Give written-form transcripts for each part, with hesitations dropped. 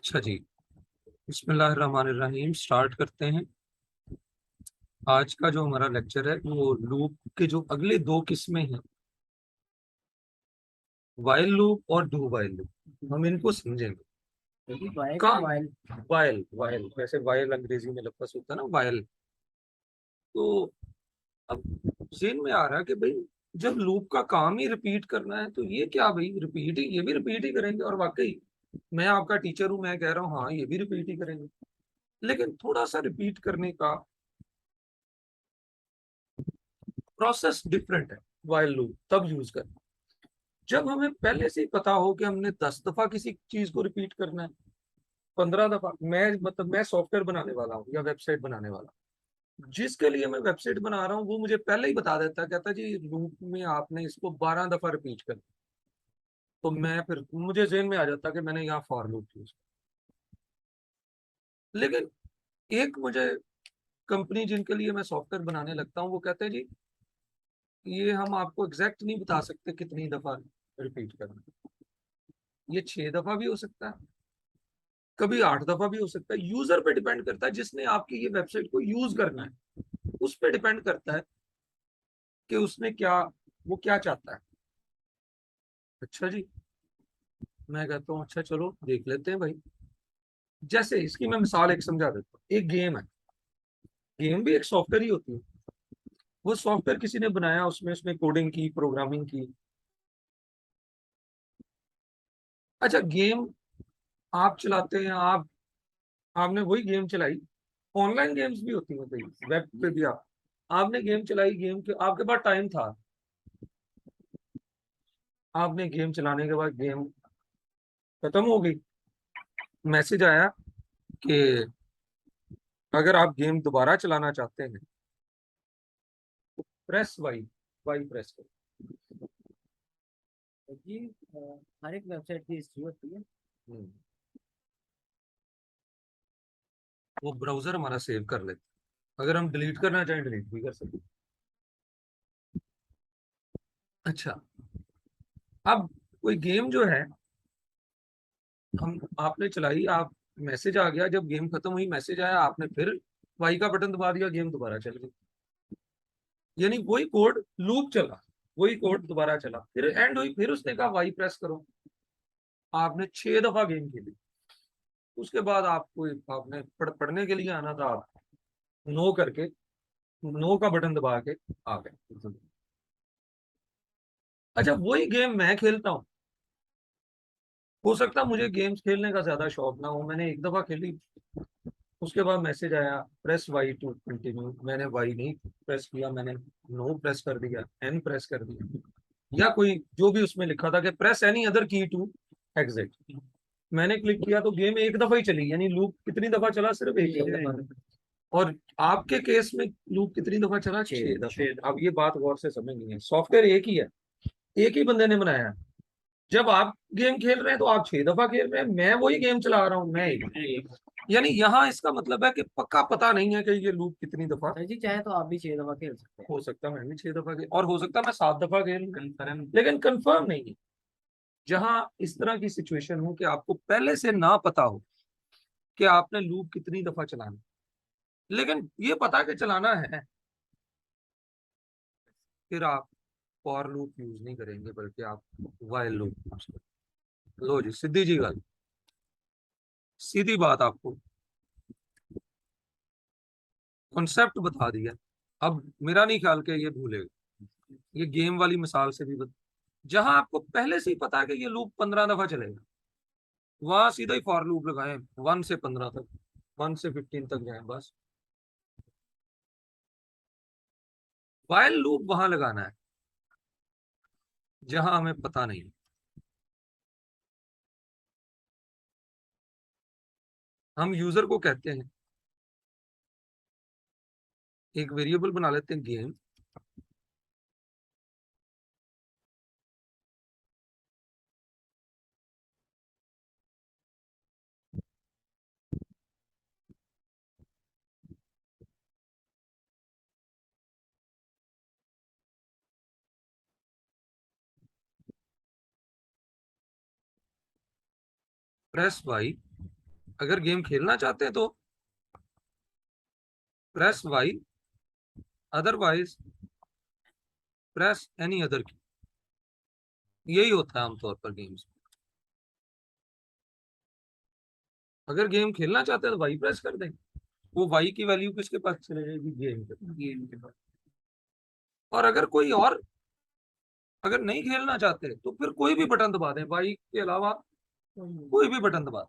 अच्छा जी। बिस्मिल्लाहिर्रहमानिर्रहीम स्टार्ट करते हैं। आज का जो हमारा लेक्चर है वो लूप के जो अगले दो किस्में हैं, वाइल लूप और डू वाइल लूप, हम इनको समझेंगे। का वाइल वाइल वैसे वाइल अंग्रेजी में लफ्ज होता है ना, वाइल। तो अब जेन में आ रहा है कि भाई जब लूप का काम ही रिपीट करना है तो ये क्या भाई, रिपीट ही, ये भी रिपीट ही करेंगे। और वाकई मैं आपका टीचर हूं, मैं कह रहा हूँ हाँ ये भी रिपीट ही करेंगे, लेकिन थोड़ा सा रिपीट करने का प्रोसेस डिफरेंट है। वाइल लूप तब यूज करना जब हमें पहले से ही पता हो कि हमने 10 दफा किसी चीज को रिपीट करना है, 15 दफा। मैं सॉफ्टवेयर बनाने वाला हूँ या वेबसाइट बनाने वाला हूँ, जिसके लिए मैं वेबसाइट बना रहा हूँ वो मुझे पहले ही बता देता है, कहता है जी लूप में आपने इसको 12 दफा रिपीट करना। तो मैं फिर मुझे जेहन में आ जाता कि मैंने यहाँ फॉर लूप यूज किया। लेकिन एक मुझे कंपनी जिनके लिए मैं सॉफ्टवेयर बनाने लगता हूँ वो कहते हैं जी ये हम आपको एग्जैक्ट नहीं बता सकते कितनी दफा रिपीट करना है। ये 6 दफा भी हो सकता है, कभी 8 दफा भी हो सकता है। यूजर पे डिपेंड करता है जिसने आपकी ये वेबसाइट को यूज करना है, उस पे डिपेंड करता है कि उसने क्या, वो क्या चाहता है। अच्छा जी, मैं कहता हूँ अच्छा चलो देख लेते हैं भाई। जैसे इसकी मैं मिसाल एक समझा देता हूँ। एक गेम है, गेम भी एक सॉफ्टवेयर ही होती है। वो सॉफ्टवेयर किसी ने बनाया, उसमें उसमें कोडिंग की, प्रोग्रामिंग की। अच्छा, गेम आप चलाते हैं, आपने वही गेम चलाई। ऑनलाइन गेम्स भी होती हैं, कई वेब पे भी आपने गेम चलाई, गेम के आपके पास टाइम था, आपने गेम चलाने के बाद गेम खत्म हो गई, मैसेज आया कि अगर आप गेम दोबारा चलाना चाहते हैं प्रेस वाई, वाई प्रेस करो। जी। हर एक वेबसाइट की हिस्ट्री होती है। हम्म, वो ब्राउजर हमारा सेव कर लेता है। अगर हम डिलीट करना चाहें डिलीट भी कर सकते हैं। अच्छा, अब कोई गेम जो है, हम आपने चलाई, आप मैसेज आ गया, जब गेम खत्म हुई मैसेज आया, आपने फिर वाई का बटन दबा दिया, गेम दोबारा चल गई। यानी वही कोड लूप चला, वही कोड दोबारा चला, फिर एंड हुई, फिर उसने कहा वाई प्रेस करो। आपने 6 दफा गेम खेली। उसके बाद आपको आपने पढ़ने के लिए आना था, आप नो करके, नो का बटन दबा के आ गए। अच्छा, वही गेम मैं खेलता हूँ। हो सकता है मुझे गेम्स खेलने का ज्यादा शौक ना हो, मैंने एक दफा खेली, उसके बाद मैसेज आया प्रेस वाई टू कंटिन्यू, मैंने वाई नहीं प्रेस किया, मैंने नो प्रेस कर दिया, एन प्रेस कर दिया, या कोई जो भी उसमें लिखा था कि प्रेस एनी अदर की टू एग्जिट, मैंने क्लिक किया तो गेम एक दफा ही चली। यानी लूप कितनी दफा चला, सिर्फ एक दफा। और आपके केस में लूप कितनी दफा चला, 6 दफा। अब ये बात गौर से समझनी है, सॉफ्टवेयर एक ही है, एक ही बंदे ने बनाया है। जब आप गेम खेल रहे हैं तो आप 6 दफा खेल रहे हैं, मैं वही गेम चला रहा हूँ, मैं यानी यहाँ इसका मतलब है कि पक्का पता नहीं है कि ये लूप कितनी दफा। सर जी, चाहे तो आप भी 6 दफा खेल सकते हैं। हो सकता है मैं भी 6 दफा खेल, और हो सकता है मैं 7 दफा खेल, लेकिन कंफर्म नहीं है। जहां इस तरह की सिचुएशन हो कि आपको पहले से ना पता हो कि आपने लूप कितनी दफा चलाना, लेकिन ये पता कि चलाना है, फिर आप फॉर लूप यूज नहीं करेंगे, बल्कि आप वाइल लूप यूज करेंगे। लो जी, सीधी जी गल, सीधी बात आपको कॉन्सेप्ट बता दिया। अब मेरा नहीं ख्याल के ये भूलेगा, ये गेम वाली मिसाल से भी जहां आपको पहले से ही पता है कि ये लूप 15 दफा चलेगा, वहां सीधा ही फॉर लूप लगाएं 1 से 15 तक, 1 से 15 तक जाए बस। वाइल लूप वहां लगाना है जहां हमें पता नहीं। हम यूजर को कहते हैं, एक वेरिएबल बना लेते हैं गेम, प्रेस वाई अगर गेम खेलना चाहते हैं तो press Y, otherwise press any other key. यही होता है आमतौर पर गेम्स। अगर गेम खेलना चाहते हैं तो वाई प्रेस कर देंगे, वो वाई की वैल्यू किसके पास चले जाएगी, गेम के पास। गेम के बाद और अगर कोई और अगर नहीं खेलना चाहते तो फिर कोई भी बटन दबा दें, वाई के अलावा कोई भी बटन दबा दें।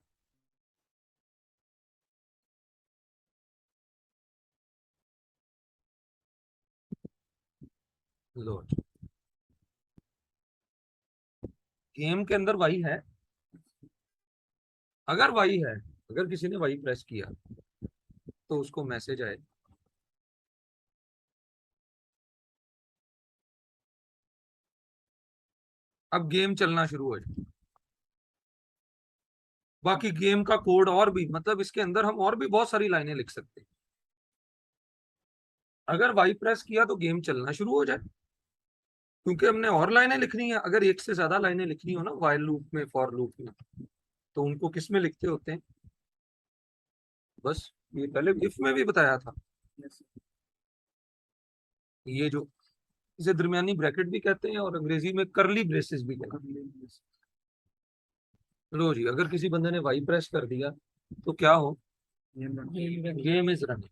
लो, गेम के अंदर वाई है। अगर वाई है, अगर किसी ने वाई प्रेस किया तो उसको मैसेज आए, अब गेम चलना शुरू हो जाए। बाकी गेम का कोड और भी, मतलब इसके अंदर हम और भी बहुत सारी लाइनें लिख सकते हैं। अगर वाई प्रेस किया तो गेम चलना शुरू हो जाए, क्योंकि हमने और लाइनें लिखनी है। अगर एक से ज्यादा लाइनें लिखनी हो ना वाइल लूप में, फॉर लूप में, तो उनको किस में लिखते होते हैं, बस ये पहले इफ में भी बताया था। ये जो इसे दरमियानी ब्रैकेट भी कहते हैं और अंग्रेजी में करली ब्रेसेस भी कहते हैं। लो जी, अगर किसी बंदे ने वाई प्रेस कर दिया तो क्या हो, गेम इज रनिंग,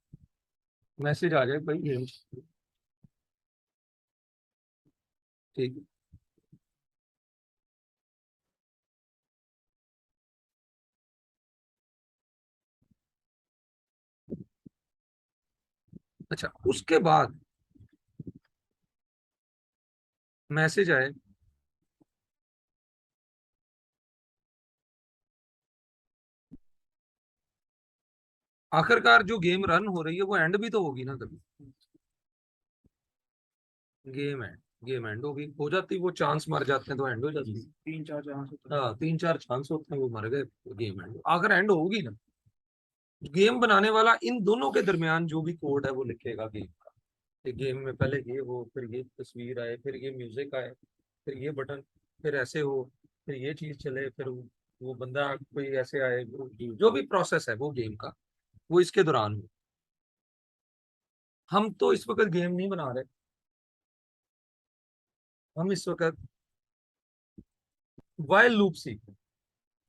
मैसेज आ जाए भाई गेम। ठीक है। अच्छा, उसके बाद मैसेज आए, आखिरकार जो गेम रन हो रही है वो एंड भी तो होगी ना कभी। गेम एंड होगी, हो जाती, वो चांस मर जाते हैं तो एंड हो जाती है। 3-4 चांस होता है। हाँ, 3-4 चांस होते हैं, वो मर गए, गेम एंड आखिर एंड होगी ना। गेम बनाने वाला इन दोनों के दरमियान जो भी कोड है वो लिखेगा गेम का। गेम में पहले ये हो, फिर ये तस्वीर आए, फिर ये म्यूजिक आए, फिर ये बटन, फिर ऐसे हो, फिर ये चीज चले, फिर वो बंदा कोई ऐसे आए, जो भी प्रोसेस है वो गेम का, वो इसके दौरान हो। हम तो इस वक्त गेम नहीं बना रहे, हम इस वक्त वाइल लूप सीख रहे हैं।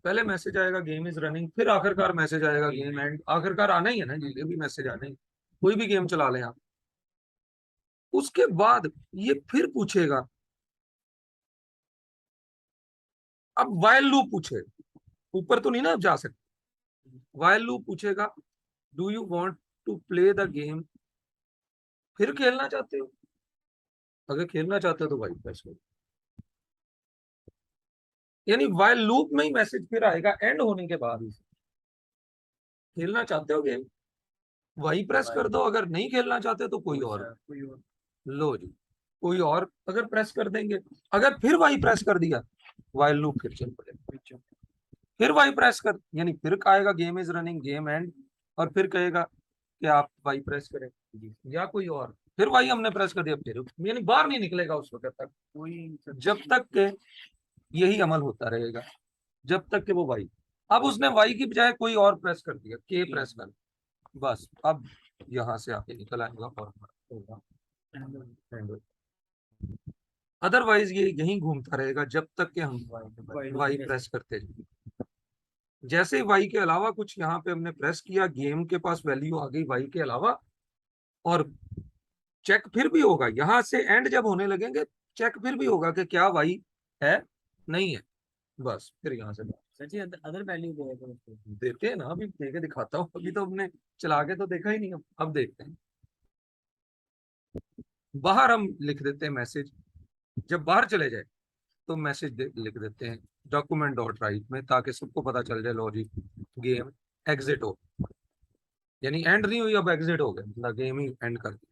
पहले मैसेज आएगा गेम इज रनिंग, फिर आखिरकार मैसेज आएगा गेम एंड, आखिरकार आना ही है ना, ये भी मैसेज आना ही। कोई भी गेम चला लें आप, उसके बाद ये फिर पूछेगा। अब वाइल लूप पूछे, ऊपर तो नहीं ना जा सकते। वाइल लूप पूछेगा, do you want to play the game, फिर खेलना चाहते हो। अगर खेलना चाहते हो तो वाइल प्रेस करो, यानी वाइल लूप में ही मैसेज फिर आएगा एंड होने के बाद ही। खेलना चाहते हो गेम, वही प्रेस कर दो, अगर नहीं खेलना चाहते तो कोई और। लो जी, कोई और अगर प्रेस कर देंगे, अगर फिर वही प्रेस कर दिया, वाइल लूप फिर चल पड़ेगा। फिर वही प्रेस कर, यानी फिर आएगा game is running, game and, और फिर कहेगा कि आप वाई प्रेस करें या कोई और, फिर वाई हमने प्रेस कर दिया, फिर यानी बाहर नहीं निकलेगा उस वक्त तक, जब तक के यही अमल होता रहेगा, जब तक कि वो वाई। अब उसने वाई की बजाय कोई और प्रेस कर दिया, के प्रेस कर, बस अब यहां से आके निकल आएगा और होगा। अदरवाइज ये यहीं घूमता रहेगा जब तक कि हम वाई प्रेस करते जाएं। जैसे ही वाई के अलावा कुछ यहाँ पे हमने प्रेस किया, गेम के पास वैल्यू आ गई वाई के अलावा, और चेक फिर भी होगा, यहां से एंड जब होने लगेंगे चेक फिर भी होगा कि क्या वाई है, नहीं है, बस फिर यहाँ से सच्ची अदर वैल्यू देगा उसको। देते हैं ना, अभी दे के दिखाता हूँ, अभी तो हमने चला के तो देखा ही नहीं, अब देखते हैं। बाहर हम लिख देते हैं मैसेज, जब बाहर चले जाए तो मैसेज लिख देते हैं डॉक्यूमेंट डॉट राइट में, ताकि सबको पता चल जाए लॉजिक गेम एग्जिट हो, यानी एंड नहीं हुई, अब एग्जिट हो गया, मतलब गेम ही एंड कर दी,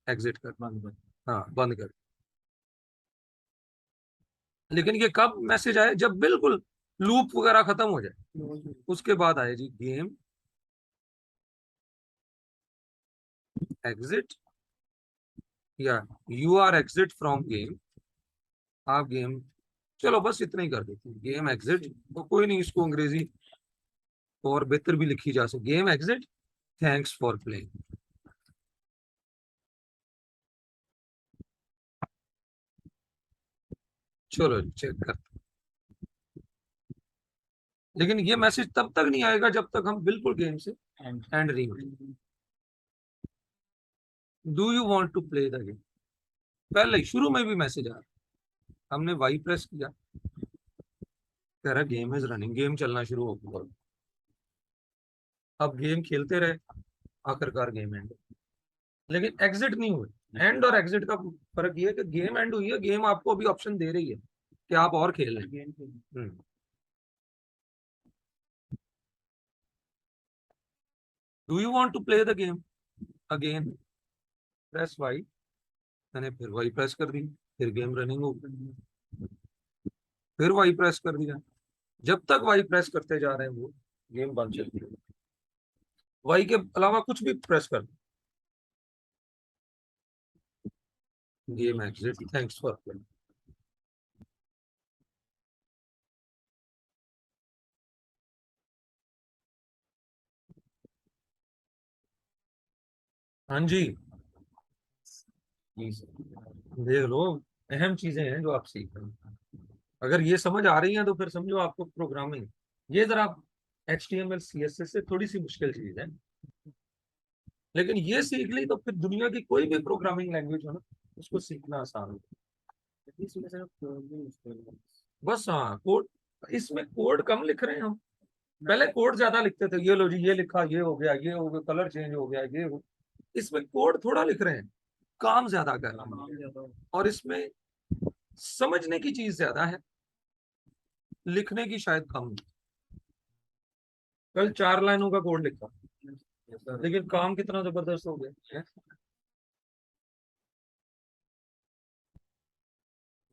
एग्जिट कर, बंद कर, हाँ बंद कर। लेकिन ये कब मैसेज आए, जब बिल्कुल लूप वगैरह खत्म हो जाए, उसके बाद आए जी गेम एग्जिट, या you are exit from game, आप गेम, चलो बस इतना ही कर देते हैं, गेम एग्जिट, तो कोई नहीं इसको अंग्रेजी और बेहतर भी लिखी जा सकती। Game exit, thanks for playing. चलो चेक कर। लेकिन ये मैसेज तब तक नहीं आएगा जब तक हम बिल्कुल गेम से एंड नहीं होते। Do you want to play the game, पहले ही शुरू में भी मैसेज आ रहा। हमने वाई प्रेस किया, कह रहा गेम इज रनिंग, गेम चलना शुरू हो गया। अब गेम खेलते रहे, आखिरकार गेम एंड, लेकिन एग्जिट नहीं हुए। एंड और एग्जिट का फर्क ये है कि गेम एंड हुई है, गेम आपको अभी ऑप्शन दे रही है कि आप और खेल लें। Do you want to play the game again, press Y. मैंने फिर वाई प्रेस कर दी, फिर गेम रनिंग हो गई, फिर वाई प्रेस कर दिया। जब तक वाई प्रेस करते जा रहे हैं वो गेम बंद चलती है। वाई के अलावा कुछ भी प्रेस कर दो, game exit, thanks for playing. हाँ जी, देख लो, अहम चीजें हैं जो आप सीख रहे हैं। अगर ये समझ आ रही है तो फिर समझो आपको प्रोग्रामिंग, ये जरा HTML CSS से थोड़ी सी मुश्किल चीज है, लेकिन ये सीख ली तो फिर दुनिया की कोई भी प्रोग्रामिंग लैंग्वेज हो ना, उसको सीखना आसान हो। इसमें सिर्फ code भी मुश्किल है। बस हाँ, कोड, इसमें कोड कम लिख रहे हैं हम। पहले कोड ज्यादा लिखते थे, ये लो जी, ये लिखा, ये हो गया, ये हो गया, कलर चेंज हो गया, ये हो। इसमें कोड थोड़ा लिख रहे हैं, काम ज्यादा कर रहे काम हैं, ज्यादा और इसमें समझने की चीज ज्यादा है, लिखने की शायद कम। कल 4 लाइनों का कोड लिखा, लेकिन काम कितना जबरदस्त हो गया है।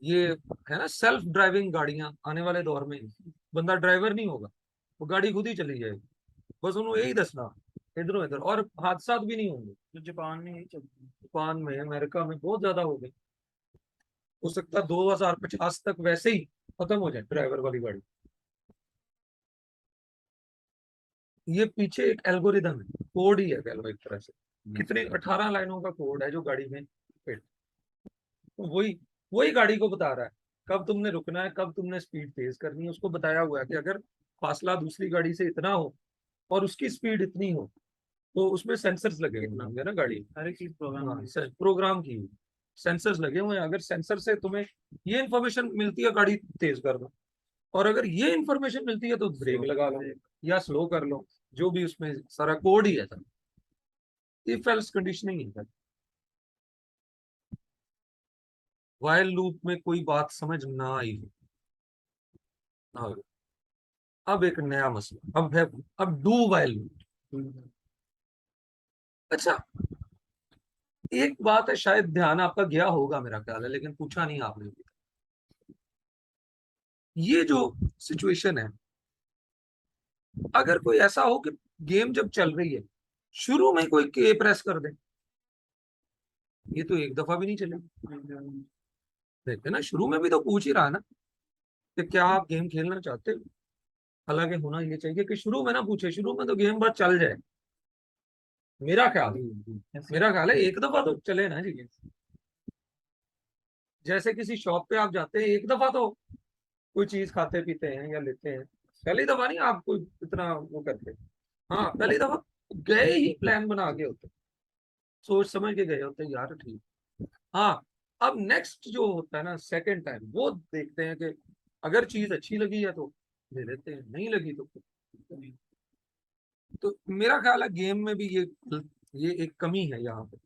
ये है ना, सेल्फ ड्राइविंग गाड़ियां आने वाले दौर में, बंदा ड्राइवर नहीं होगा, वो गाड़ी खुद ही चली जाएगी। बस उन्होंने यही दसना, इधरों इधर, और हादसा भी नहीं होंगे। तो जापान में यही चलती है। जापान में, अमेरिका में बहुत ज्यादा हो गए। हो सकता है 2050 तक वैसे ही खत्म हो जाए ड्राइवर वाली गाड़ी। ये पीछे एक एल्गोरिदम है, कोड ही है कह लो एक तरह से। कितने 18 लाइनों का कोड है जो गाड़ी में फिट, तो वही वही गाड़ी को बता रहा है कब तुमने रुकना है, कब तुमने स्पीड तेज करनी है। उसको बताया हुआ है कि अगर फासला दूसरी गाड़ी से इतना हो और उसकी स्पीड इतनी हो, तो उसमें सेंसर्स लगे हुए होंगे ना गाड़ी। हर एक चीज प्रोग्राम हाँ, प्रोग्राम की सेंसर्स लगे हुए हैं। अगर सेंसर से तुम्हें ये इंफॉर्मेशन मिलती है गाड़ी तेज कर दो, और अगर ये इंफॉर्मेशन मिलती है तो ब्रेक लगा लो या स्लो कर लो, जो भी उसमें सारा कोड ही है सर, इफ एल्स कंडीशनिंग है। व्हाइल लूप में कोई बात समझ ना आई हो, हाँ, अब एक नया मसला अब है, अब डू व्हाइल लूप। अच्छा, एक बात है, शायद ध्यान आपका गया होगा मेरा ख्याल है, लेकिन पूछा नहीं आपने। ये जो सिचुएशन है, अगर कोई ऐसा हो कि गेम जब चल रही है, शुरू में कोई के प्रेस कर दे, ये तो एक दफा भी नहीं चलेगी। देखते ना, शुरू में भी तो पूछ ही रहा है ना कि क्या आप गेम खेलना चाहते हो। हालांकि होना ये चाहिए कि शुरू में ना पूछे, शुरू में तो गेम बस चल जाए। मेरा ख्याल है एक दफा तो चले ना जी। जैसे किसी शॉप पे आप जाते हैं, एक दफा तो कोई चीज खाते पीते हैं या लेते हैं, पहली दफा नहीं आप कोई इतना वो करते। हाँ, पहली दफा गए ही प्लान बना के होते, सोच समझ के गए होते यार, ठीक। हाँ, अब नेक्स्ट जो होता है ना, सेकंड टाइम, वो देखते हैं कि अगर चीज अच्छी लगी है तो ले लेते हैं, नहीं लगी तो तो मेरा ख्याल है गेम में भी ये एक कमी है यहाँ पे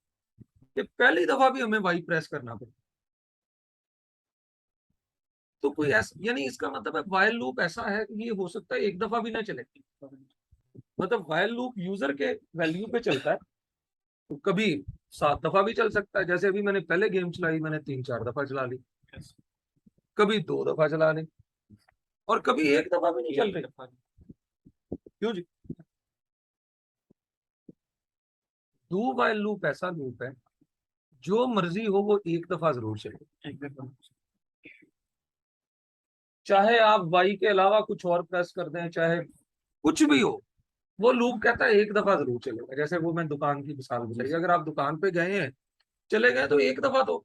कि पहली दफा भी हमें वाई प्रेस करना पड़े। तो कोई ऐसा, यानी इसका मतलब है वाइल लूप ऐसा है कि ये हो सकता है एक दफा भी ना चले। मतलब वाइल लूप यूजर के वैल्यू पे चलता है, तो कभी 7 दफा भी चल सकता है। जैसे अभी मैंने पहले गेम चलाई, मैंने 3-4 दफा चला ली, कभी 2 दफा चला ली, और कभी एक दफा भी नहीं चल रही। क्यों जी? डू वाइल लूप ऐसा लूप है, जो मर्जी हो वो एक दफा जरूर चले, चाहे आप वाई के अलावा कुछ और प्रेस कर दें, चाहे कुछ भी हो, वो लूप कहता है एक दफा जरूर चलेगा। जैसे वो मैं दुकान की मिसाल बताई, अगर आप दुकान पे गए हैं, चले गए, तो एक दफा तो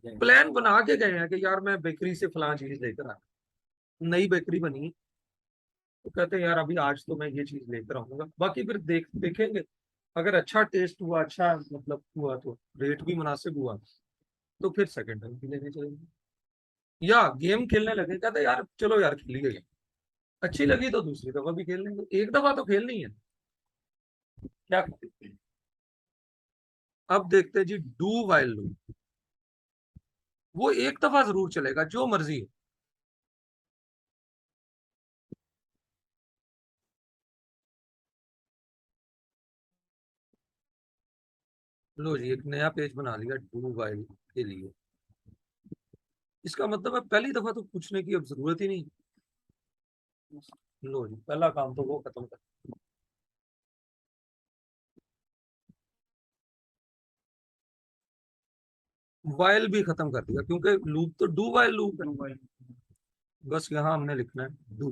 प्लान बना के गए हैं कि यार मैं बेकरी से फलां चीज लेकर आ, नई बेकरी बनी है, तो कहते हैं यार अभी आज तो मैं ये चीज लेकर आऊंगा, बाकी फिर देखेंगे, अगर अच्छा टेस्ट हुआ, अच्छा मतलब हुआ, तो रेट भी मुनासिब हुआ, तो फिर सेकंड टाइम भी लेने चलेंगे। या गेम खेलने लगे, कहते यार चलो यार खेली गई, अच्छी लगी तो दूसरी दफा भी खेल लेंगे, एक दफा तो खेलनी है। क्या कहते हैं? अब देखते हैं जी डू वाइल लूप। वो एक दफा जरूर चलेगा, जो मर्जी हो। लो जी, एक नया पेज बना लिया डू वाइल के लिए। इसका मतलब है पहली दफा तो पूछने की अब जरूरत ही नहीं। लो जी, पहला काम तो वो खत्म कर, वाइल भी खत्म कर दिया, क्योंकि लूप तो डू वाइल लूप है। मोबाइल। बस यहां हमने लिखना है डू।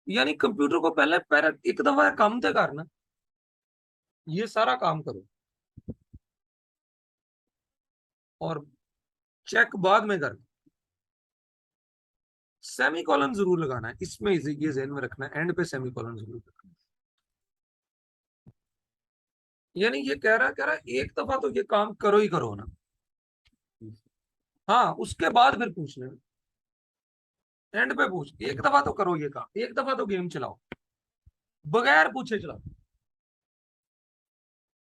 यानी कंप्यूटर को पहले पहले एक दफा काम तो करना, ये सारा काम करो, और चेक बाद में करना। सेमी कॉलन जरूर लगाना है इसमें, ये ध्यान में रखना है, एंड पे सेमी कॉलन जरूर लगाना है। यानी ये कह रहा एक दफा तो ये काम करो ही करो ना। हाँ, उसके बाद फिर पूछ लेना, एंड पे पूछ, एक दफा तो करो ये काम, एक दफा तो गेम चलाओ, बगैर पूछे चलाओ,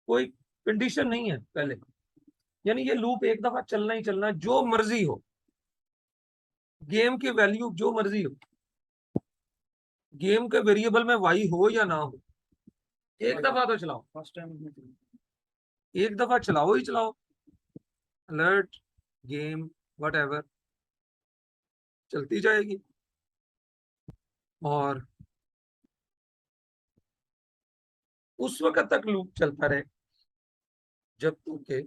कोई कंडीशन नहीं है पहले। यानी ये लूप एक दफा चलना ही चलना, जो मर्जी हो, गेम की वैल्यू जो मर्जी हो, गेम के वेरिएबल में वाई हो या ना हो, एक दफा तो चलाओ, फर्स्ट टाइम। एक दफा चलाओ ही चलाओ। अलर्ट, गेम, वट एवर, चलती जाएगी। और उस वक्त तक लूप चलता रहे जब तक के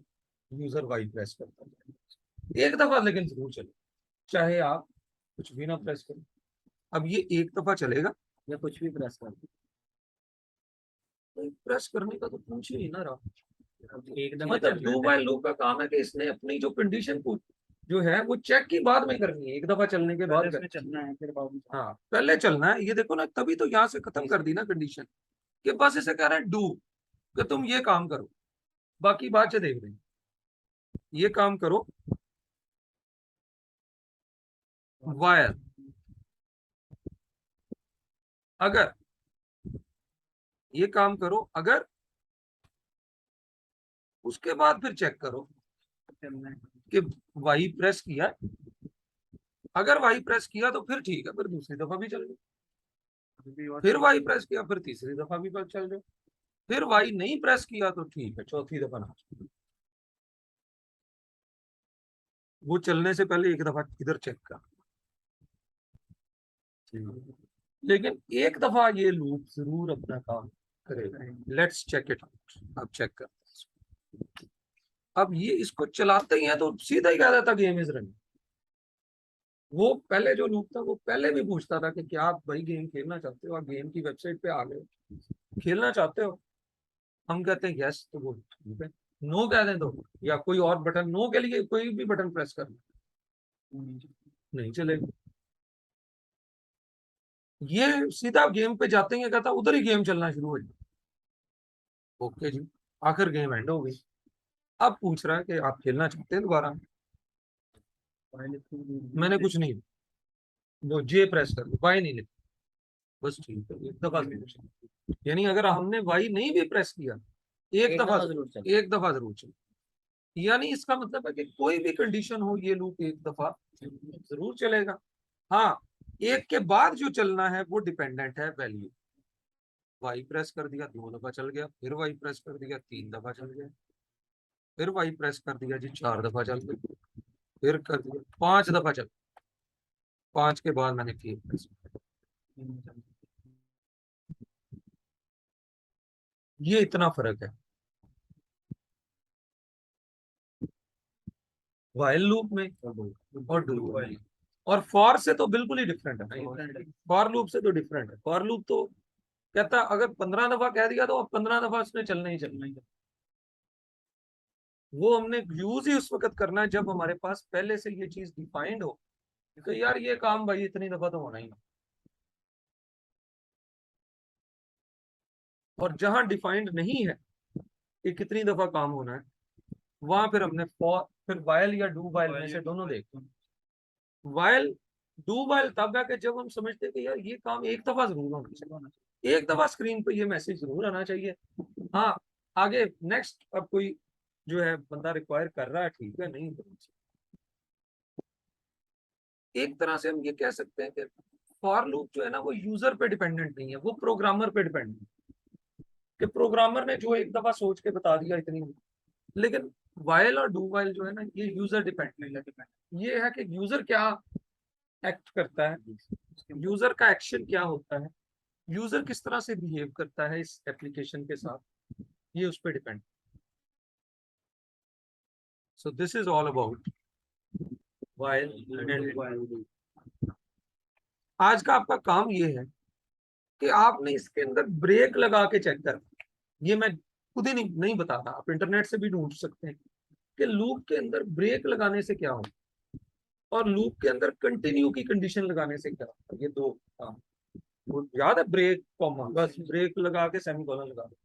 यूजर वाई प्रेस करता है। एक दफा लेकिन जरूर चले, चाहे आप कुछ भी ना प्रेस करें। अब ये एक दफा चलेगा, या कुछ भी प्रेस कर तो प्रेस करने का तो पूछ ही ना रहा। दो। एक दफा मतलब चलना डू है। वाइल लूप का काम है कि इसने अपनी जो कंडीशन पूछ, जो है वो चेक की बाद में करनी है, एक दफा चलने के पहले बाद उसमें करनी है। चलना है फिर बाद में हाँ, पहले चलना है, ये देखो ना, तभी तो यहाँ से खत्म कर दी ना कंडीशन, कि बस इसे कह रहे हैं डू, कि तुम ये काम करो, बाकी बाद से देख रहे हैं, ये काम करो। वायर, अगर ये काम करो, अगर उसके बाद फिर चेक करो चलना है। कि वाई प्रेस किया, अगर वाई प्रेस किया तो फिर ठीक है, फिर दूसरी दफा भी चल जाओ, अभी भी और फिर चल वाई प्रेस किया, फिर तीसरी दफा भी चल जाओ, फिर वाई नहीं प्रेस किया तो ठीक है, चौथी दफा ना। वो चलने से पहले एक दफा इधर चेक कर, लेकिन एक दफा ये लूप जरूर अपना काम करेगा। लेट्स चेक इट आउट, अब चेक कर। अब ये इसको चलाते ही है तो सीधा ही कह देता गेम इज रनिंग। वो पहले जो लूप था, वो पहले भी पूछता था कि क्या आप भाई गेम खेलना चाहते हो, आप गेम की वेबसाइट पे आ गए हो, खेलना चाहते हो, हम कहते हैं यस, तो वो ठीक है। नो कह दें तो, या कोई और बटन, नो के लिए कोई भी बटन प्रेस कर, नहीं चलेगा। ये सीधा गेम पे जाते ही कहता उधर ही गेम चलना शुरू हो जाए। ओके जी, आखिर गेम एंड हो गई। अब पूछ रहा है कि आप खेलना चाहते हैं दोबारा। पहले मैंने कुछ नहीं, वो जे प्रेस कर दो, वाई नहीं लिखा, बस ठीक है, एक दफा जरूर। यानी अगर हमने वाई नहीं भी प्रेस किया, एक एक दफा दफा जरूर चल। एक दफा जरूर चले। यानी इसका मतलब है कि कोई भी कंडीशन हो, ये लूप एक दफा जरूर चलेगा। हाँ, एक के बाद जो चलना है वो डिपेंडेंट है वैल्यू। वाई प्रेस कर दिया, दो दफा चल गया, फिर वाई प्रेस कर दिया, तीन दफा चल गया, फिर वाई प्रेस कर दिया जी, चार दफा चल गया, फिर कर दिया, पांच दफा चल, पांच के बाद मैंने की प्रेस। ये इतना फर्क है। वाइल लूप में और डू वाइल। और फॉर से तो बिल्कुल ही डिफरेंट है ना, फॉर लूप से तो डिफरेंट है। फॉर लूप तो कहता अगर 15 दफा कह दिया तो अब 15 दफा उसने चलना ही चलना ही। वो हमने यूज ही उस वक्त करना है जब हमारे पास पहले से ये चीज डिफाइंड हो कि यार ये काम भाई इतनी दफा तो होना ही है। और जहां डिफाइंड नहीं है कि कितनी दफा काम होना है, वहां फिर हमने फॉर फिर वाइल या डू वाइल में से दोनों देखते हैं। वाइल डू वाइल तब है कि जब हम समझते हैं कि यार ये काम एक दफा जरूर होना चाहिए, एक दफा स्क्रीन पे ये मैसेज जरूर आना चाहिए। हाँ, आगे नेक्स्ट अब कोई जो है बंदा रिक्वायर कर रहा है, ठीक है, नहीं तो एक तरह से हम ये कह सकते हैं कि फॉर लूप जो है ना वो यूजर पे डिपेंडेंट नहीं है, वो प्रोग्रामर पे डिपेंडेंट है कि प्रोग्रामर ने जो एक दफा सोच के बता दिया इतनी। लेकिन वाइल और डू वाइल जो है ना ये यूजर डिपेंडेंट है। ये है कि यूजर क्या एक्ट करता है, यूजर का एक्शन क्या होता है, यूजर किस तरह से बिहेव करता है इस एप्लीकेशन के साथ, ये उस पर depend. So this is all about while. आज का आपका काम ये है कि आपने इसके अंदर ब्रेक लगा के चेक कर, ये मैं खुद ही नहीं बता रहा, आप इंटरनेट से भी ढूंढ सकते हैं कि लूप के अंदर ब्रेक लगाने से क्या होता है और लूप के अंदर कंटिन्यू की कंडीशन लगाने से क्या होता है। ये दो काम, वो याद है, ब्रेक कॉमा, बस ब्रेक लगा के सेमीकोलन लगा दो,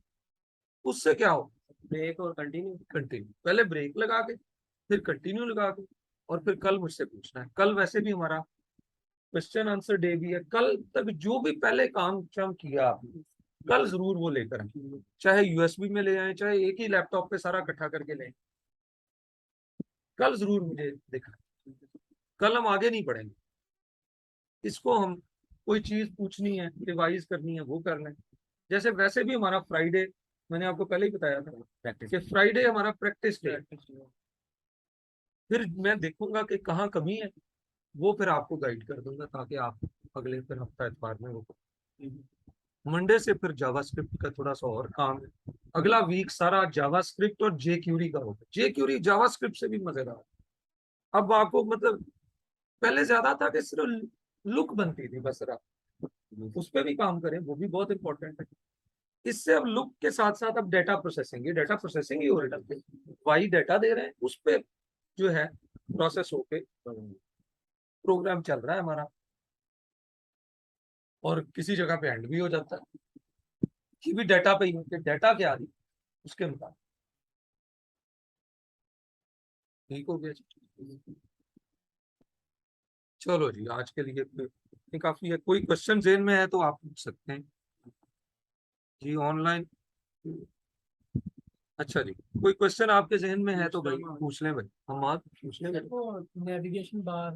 उससे क्या हो, ब्रेक और कंटिन्यू, कंटिन्यू पहले ब्रेक लगा के फिर कंटिन्यू लगा के। और फिर कल मुझसे पूछना है, कल वैसे भी हमारा क्वेश्चन आंसर डे भी है, कल तक जो भी पहले काम शाम किया आपने कल जरूर वो लेकर आए, चाहे यूएसबी में ले आए चाहे एक ही लैपटॉप पे सारा इकट्ठा करके ले, कल जरूर मुझे दिखाएं। कल हम आगे नहीं बढ़ेंगे, इसको हम कोई चीज पूछनी है रिवाइज करनी है वो कर लें। जैसे वैसे भी हमारा फ्राइडे, मैंने आपको पहले ही बताया था कि फ्राइडे हमारा प्रैक्टिस डे, फिर मैं देखूंगा कि कहाँ कमी है, वो फिर आपको गाइड कर दूंगा ताकि आप अगले फिर हफ्ता इतवार में वो। मंडे से फिर जावास्क्रिप्ट का थोड़ा सा और काम है, अगला वीक सारा जावास्क्रिप्ट और जे क्यूरी का होगा। जे क्यूरी जावास्क्रिप्ट से भी मजेदार, अब आपको मतलब पहले ज्यादा था कि सिर्फ लुक बनती थी बस, उस पर भी काम करें, वो भी बहुत इंपॉर्टेंट है। इससे अब लुक के साथ साथ अब डेटा प्रोसेसिंग, ये डेटा प्रोसेसिंग ही हो रही है, वाई डेटा दे रहे हैं उस पर जो है प्रोसेस होके प्रोग्राम चल रहा है हमारा, और किसी जगह पे एंड भी हो जाता है, ये भी डेटा पे ही होते, डेटा क्या आ रही उसके मुताबिक। ठीक हो गया जी। चलो जी, आज के लिए ये काफी है, कोई क्वेश्चन जेन में है तो आप पूछ सकते हैं जी ऑनलाइन। अच्छा जी, कोई क्वेश्चन आपके जहन में है तो भाई पूछ लें, भाई हम आप पूछ लें। नेविगेशन बार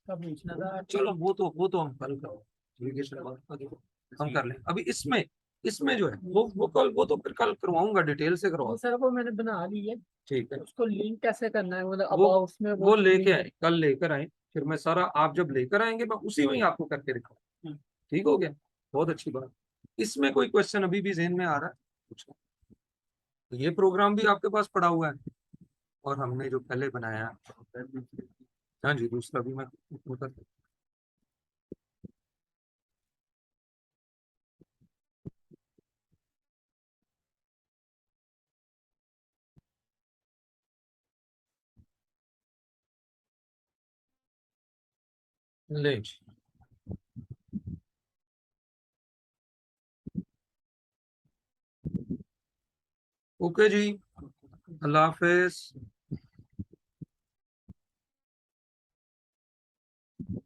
का पूछना था। चलो वो तो हम कल करो, नेविगेशन बार का देखो, हम कर लें अभी। इसमें इसमें जो है वो कल, वो तो फिर कल करवाऊंगा, डिटेल से करवाऊंगा। सर वो मैंने बना ली है, ठीक है, उसको लिंक कैसे करना है, मतलब वो अबाउट में वो लेके link आए, कल लेकर आए, फिर मैं सारा, आप जब लेकर आएंगे मैं उसी में ही आपको करके दिखाऊंगा। ठीक हो गया, बहुत अच्छी बात। इसमें कोई क्वेश्चन अभी भी जहन में आ रहा है पूछना? तो ये प्रोग्राम भी आपके पास पड़ा हुआ है और हमने जो पहले बनाया है, हाँ जी, दूसरा भी मैं कर, ले जी। ओके जी, अल्लाह हाफिज।